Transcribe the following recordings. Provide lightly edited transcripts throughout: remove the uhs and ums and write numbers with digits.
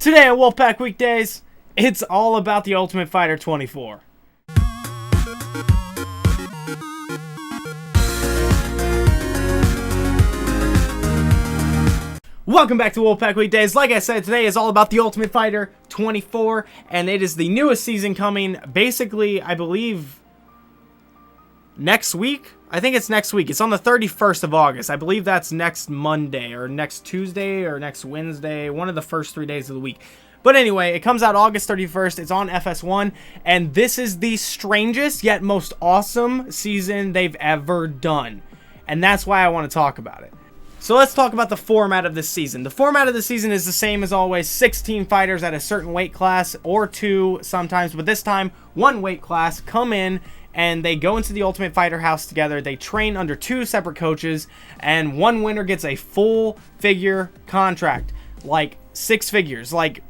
Today on Wolf Pack Weekdays, it's all about the Ultimate Fighter 24. Welcome back to Wolf Pack Weekdays. Like I said, today is all about the Ultimate Fighter 24, and it is the newest season coming, basically, I believe, next week? I think it's next week. It's on the 31st of August. I believe that's next Monday, or next Tuesday, or next Wednesday, one of the first 3 days of the week. But anyway, it comes out August 31st. It's on FS1, and this is the strangest yet most awesome season they've ever done. And that's why I want to talk about it. So let's talk about the format of this season. The format of the season is the same as always. 16 fighters at a certain weight class, or 2 sometimes, but this time, 1 weight class come in, and they go into the Ultimate Fighter house together. They train under 2 separate coaches, and 1 winner gets a full figure contract, like 6 figures, like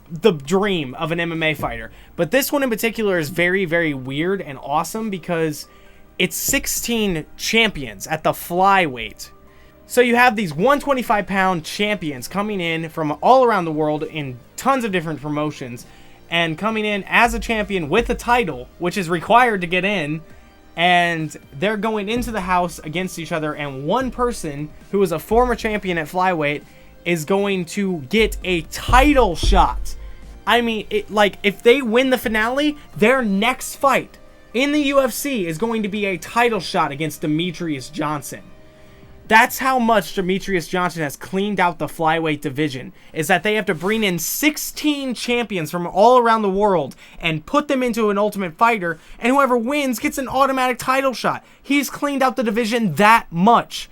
the dream of an MMA fighter. But this one in particular is very, very weird and awesome because it's 16 champions at the flyweight. So you have these 125-pound champions coming in from all around the world in tons of different promotions, and coming in as a champion with a title, which is required to get in, and they're going into the house against each other, and one person who is a former champion at flyweight is going to get a title shot. I mean, if they win the finale, their next fight in the UFC is going to be a title shot against Demetrius Johnson. That's how much Demetrius Johnson has cleaned out the flyweight division, is that they have to bring in 16 champions from all around the world and put them into an Ultimate Fighter, and whoever wins gets an automatic title shot. He's cleaned out the division that much.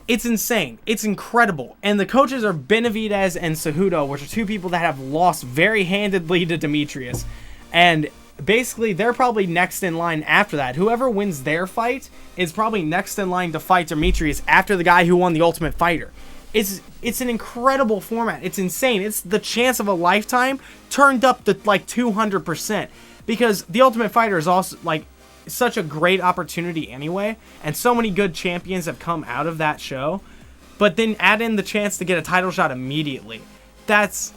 It's insane. It's incredible. And the coaches are Benavidez and Cejudo, which are 2 people that have lost very handedly to Demetrius. And basically, they're probably next in line after that. Whoever wins their fight is probably next in line to fight Demetrius after the guy who won the Ultimate Fighter. It's an incredible format. It's insane. It's the chance of a lifetime turned up to like 200%. Because the Ultimate Fighter is also like such a great opportunity anyway. And so many good champions have come out of that show. But then add in the chance to get a title shot immediately. That's...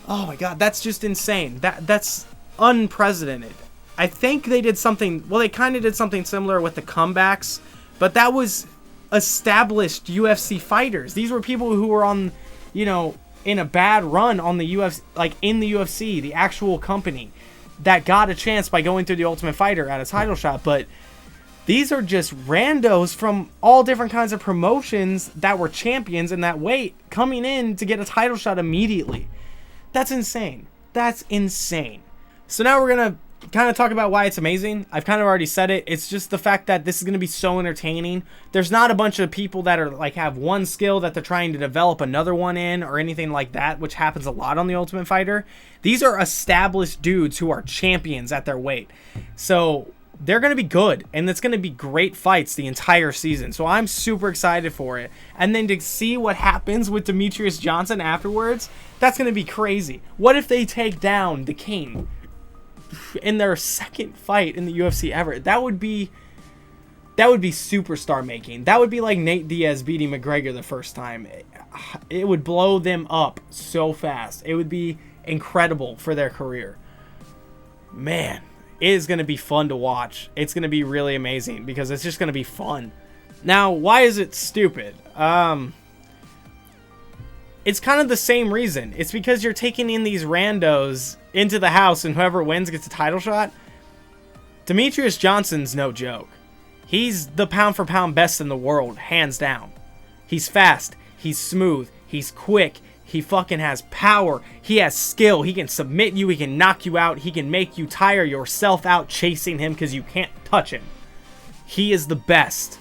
oh my god, that's just insane. That's unprecedented. I think they did something, well, they kind of did something similar with the comebacks, but that was established UFC fighters. These were people who were on, in a bad run on the UFC, like in the UFC, the actual company, that got a chance by going through the Ultimate Fighter at a title shot. But these are just randos from all different kinds of promotions that were champions in that weight coming in to get a title shot immediately. That's insane. That's insane. So now we're going to kind of talk about why it's amazing. I've kind of already said it. It's just the fact that this is going to be so entertaining. There's not a bunch of people that are like have one skill that they're trying to develop another one in or anything like that, which happens a lot on the Ultimate Fighter. These are established dudes who are champions at their weight. So they're going to be good, and it's going to be great fights the entire season. So I'm super excited for it. And then to see what happens with Demetrius Johnson afterwards, that's going to be crazy. What if they take down the King in their second fight in the UFC ever? That would be superstar making. That would be like Nate Diaz beating McGregor the first time. It would blow them up so fast. It would be incredible for their career. Man, it is going to be fun to watch. It's going to be really amazing because it's just going to be fun. Now, why is it stupid? It's kind of the same reason. It's because you're taking in these randos into the house, and whoever wins gets a title shot. Demetrius Johnson's no joke. He's the pound-for-pound best in the world, hands down. He's fast. He's smooth. He's quick. He fucking has power. He has skill. He can submit you. He can knock you out. He can make you tire yourself out chasing him because you can't touch him. He is the best.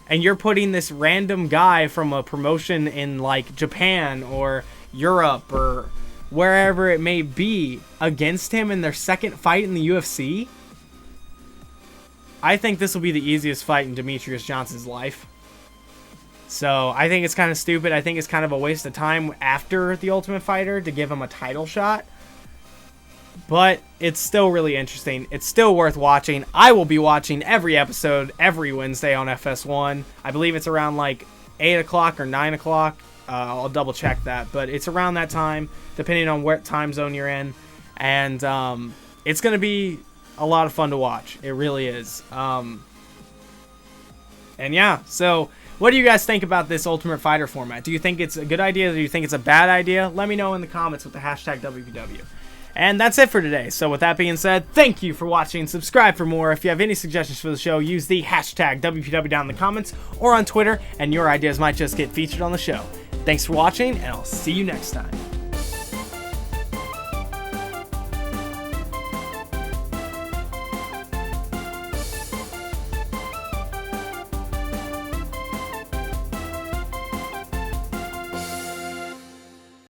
And you're putting this random guy from a promotion in like Japan or Europe or wherever it may be against him in their second fight in the UFC. I think this will be the easiest fight in Demetrius Johnson's life. So I think it's kind of stupid. I think it's kind of a waste of time after the Ultimate Fighter to give him a title shot. But it's still really interesting. It's still worth watching. I will be watching every episode every Wednesday on FS1. I believe it's around like 8 o'clock or 9 o'clock I'll double check that, but it's around that time, depending on what time zone you're in, and it's going to be a lot of fun to watch. It really is. And yeah, so what do you guys think about this Ultimate Fighter format? Do you think it's a good idea? Do you think it's a bad idea? Let me know in the comments with the hashtag WPW. And that's it for today. So with that being said, thank you for watching. Subscribe for more. If you have any suggestions for the show, use the hashtag WPW down in the comments or on Twitter, and your ideas might just get featured on the show. Thanks for watching, and I'll see you next time.